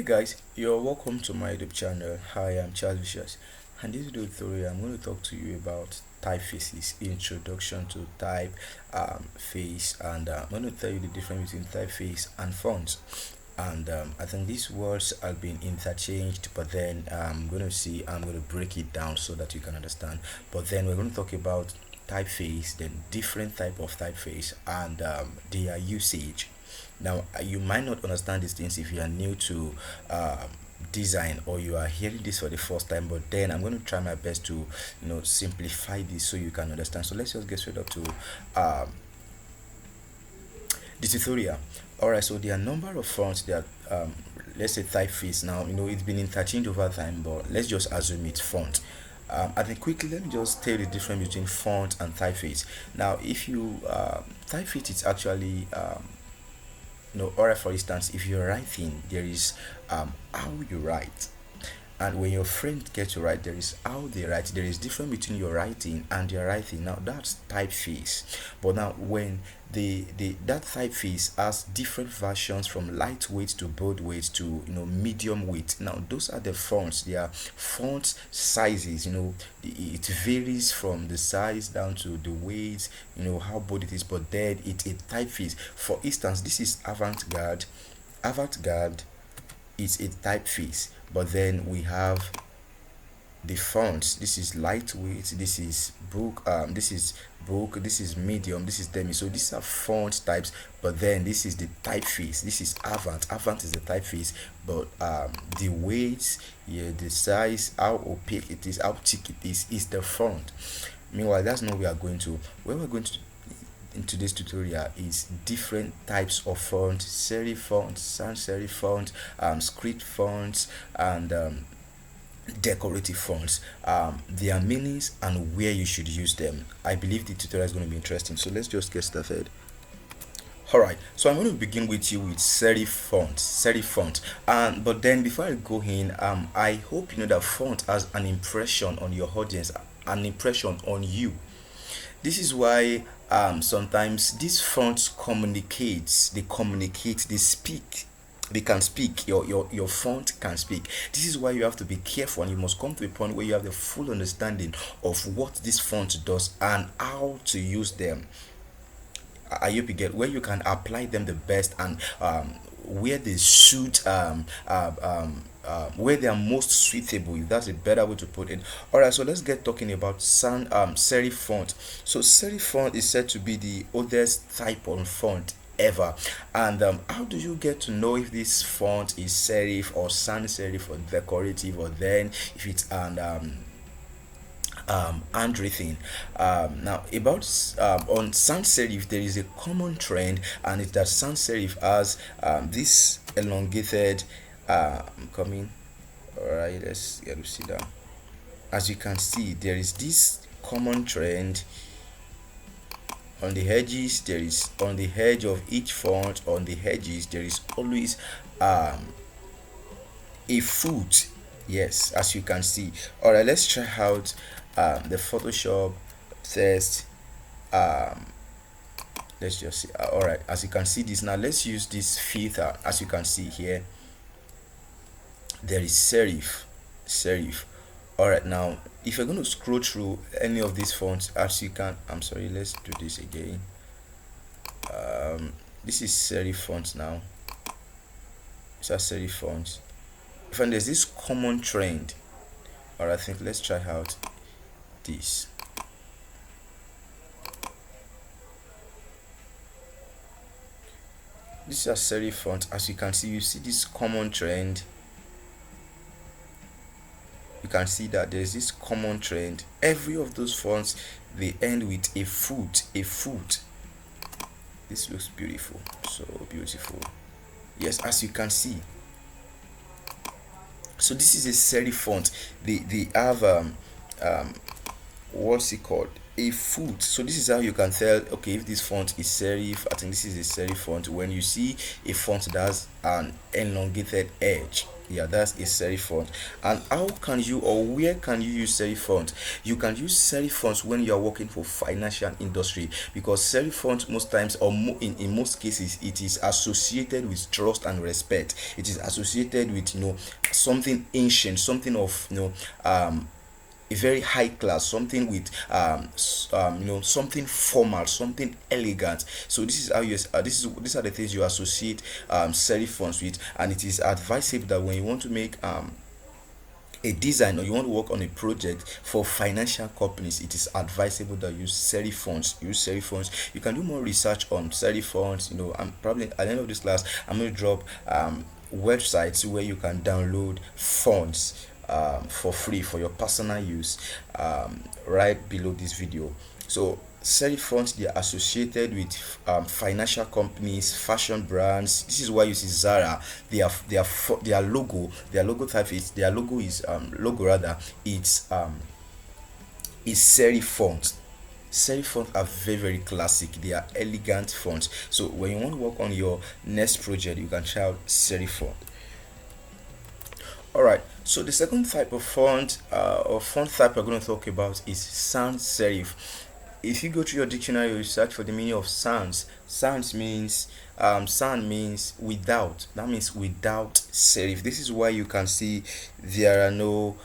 Guys, you're welcome to my YouTube channel. Hi, I'm Charles Vicious, and this video tutorial I'm going to talk to you about typefaces, introduction to typeface, and I'm going to tell you the difference between typeface and fonts. And I think these words have been interchanged, but then I'm going to break it down so that you can understand. But then we're going to talk about typeface, then different type of typeface, and their usage. Now, you might not understand these things if you are new to design, or you are hearing this for the first time, but then I'm going to try my best to simplify this so you can understand. So let's just get straight up to the tutorial. All right, so there are a number of fonts that let's say typeface. Now, it's been interchanged over time, but let's just assume it's font. I think quickly, let me just tell you the difference between font and typeface. Now, if you typeface, it's actually or for instance, if you're writing, there is how you write, and when your friend gets to write, there is how they write. There is difference between your writing and their writing. Now that's typeface. But now when that typeface has different versions, from lightweight to bold weight to medium weight. Now those are the fonts. They are font sizes. It varies from the size down to the weight, how bold it is, but then it's a typeface. For instance, this is avant-garde. Avant-garde is a typeface, but then we have the fonts. This is lightweight, this is book, this is medium, this is demi. So these are font types, but then this is the typeface. This is avant is the typeface, but the weight, the size, how opaque it is, how thick it is the font. Meanwhile, that's not where we're going to into this tutorial is different types of fonts: serif fonts, sans serif fonts, script fonts, and decorative fonts, their meanings and where you should use them. I believe the tutorial is going to be interesting, so let's just get started. Alright, so I'm going to begin with you with serif font, and but then before I go in, I hope you know that font has an impression on your audience, an impression on you. This is why sometimes these fonts they speak, they can speak. Your font can speak. This is why you have to be careful, and you must come to a point where you have the full understanding of what this font does and how to use them. I hope you get where you can apply them the best, and where they suit, where they are most suitable, if that's a better way to put it. All right, so let's get talking about serif font. So serif font is said to be the oldest type of font ever. And how do you get to know if this font is serif or sans serif or decorative, or then if it's an handwritten? Now about on sans serif, there is a common trend, and it's that sans serif has this elongated coming. All right, let's get to see that. As you can see, there is this common trend on the edges. There is, on the edge of each font, on the edges, there is always a foot. Yes, as you can see. All right, let's try out the Photoshop test. Let's just see. All right, as you can see this now, let's use this filter. As you can see here, there is serif. All right, now if you're going to scroll through any of these fonts, as you can, I'm sorry, let's do this again. This is serif fonts. Now these are serif fonts. And there's this common trend. All right, I think let's try out this. These are serif fonts. As you can see, you see this common trend. You can see that there's this common trend. Every of those fonts, they end with a foot. This looks beautiful, so beautiful. Yes, as you can see. So this is a serif font. They have what's it called, a foot. So this is how you can tell, okay, if this font is serif. I think this is a serif font. When you see a font that has an elongated edge, Yeah, that's a serif font. And how can you, or where can you use serif font? You can use serif fonts when you are working for financial industry, because serif font most times, or in most cases, it is associated with trust and respect. It is associated with, something ancient, something of, a very high class, something with something formal, something elegant. So this is how you these are the things you associate serif fonts with. And it is advisable that when you want to make a design, or you want to work on a project for financial companies, it is advisable that you use serif fonts. You can do more research on serif fonts. I'm probably at the end of this class, I'm going to drop websites where you can download fonts for free for your personal use, right below this video. So serif fonts, they are associated with financial companies, fashion brands. This is why you see Zara. Their logo type is their logo is logo rather. It's serif font. Serif fonts are very very classic. They are elegant fonts. So when you want to work on your next project, you can try out serif font. All right. So the second type of font, or font type we're going to talk about, is sans serif. If you go to your dictionary, you search for the meaning of sans. Sans means without. That means without serif. This is why you can see there are no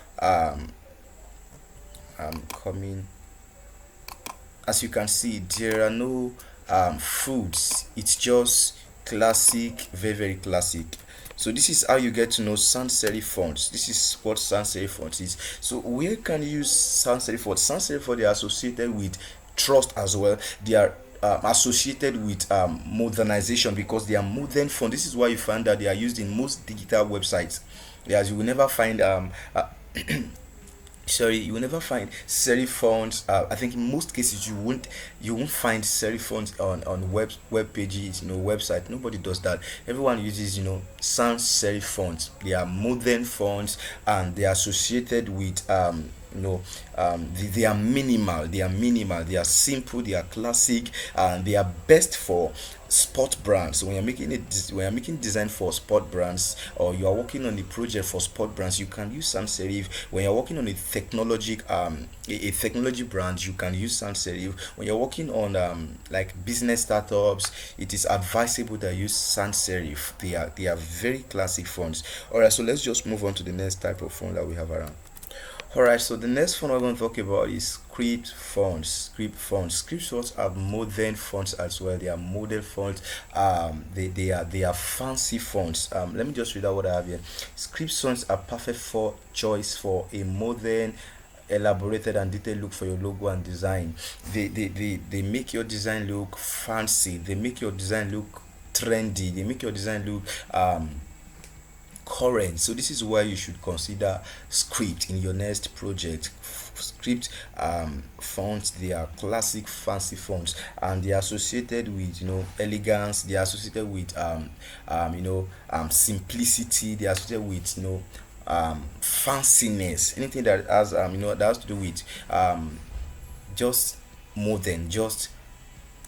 coming. As you can see, there are no foods. It's just classic, very very classic. So this is how you get to know sans serif fonts. This is what sans serif font is. So where can you use sans serif font? Sans serif font, they are associated with trust as well. They are associated with modernization, because they are modern font. This is why you find that they are used in most digital websites. Yes, you will never find sorry, you will never find serif fonts. I think in most cases you won't find serif fonts on web pages, website. Nobody does that. Everyone uses sans serif fonts. They are modern fonts, and they are associated with they are minimal, they are simple, they are classic, and they are best for sport brands. So when you're making design for sport brands, or you are working on a project for sport brands, you can use sans serif. When you're working on a technology brand, you can use sans serif. When you're working on like business startups, it is advisable that you use sans serif. They are very classic fonts. All right, so let's just move on to the next type of font that we have around. Alright, so the next font we're going to talk about is script fonts. Script fonts are modern fonts as well. They are modern fonts. They are fancy fonts. Let me just read out what I have here. Script fonts are perfect for choice for a modern, elaborated and detailed look for your logo and design. They make your design look fancy. They make your design look trendy. They make your design look current. So this is why you should consider script in your next project. Script fonts, they are classic fancy fonts, and they are associated with elegance. They are associated with simplicity. They are associated with fanciness. Anything that has that has to do with just modern, just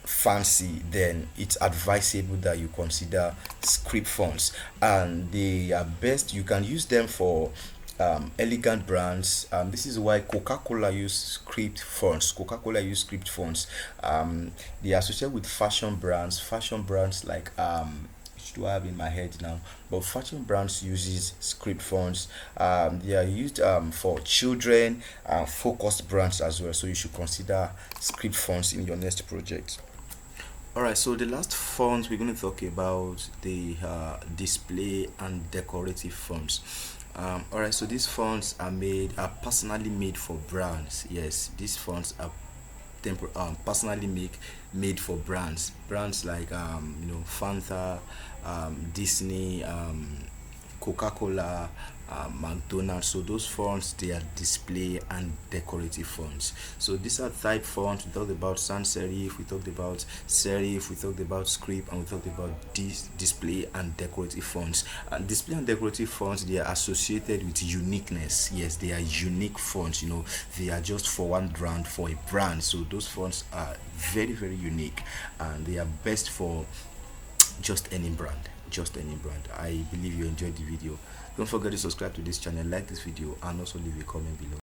fancy, then it's advisable that you consider script fonts. And they are best, you can use them for elegant brands. This is why Coca-Cola use script fonts. They are associated with fashion brands like which do I have in my head now, but fashion brands uses script fonts. They are used for children focused brands as well, so you should consider script fonts in your next project. Alright, so the last font we're going to talk about, the display and decorative fonts. Alright, so these fonts are personally made for brands. Yes, these fonts are personally made for brands like Fanta, Disney, Coca-Cola, McDonald's. So those fonts, they are display and decorative fonts. So these are type fonts. We talked about sans serif, we talked about serif, we talked about script, and we talked about display and decorative fonts. And display and decorative fonts, they are associated with uniqueness. Yes, they are unique fonts. They are just for one brand, for a brand. So those fonts are very very unique, and they are best for just any brand. I believe you enjoyed the video. Don't forget to subscribe to this channel, like this video, and also leave a comment below.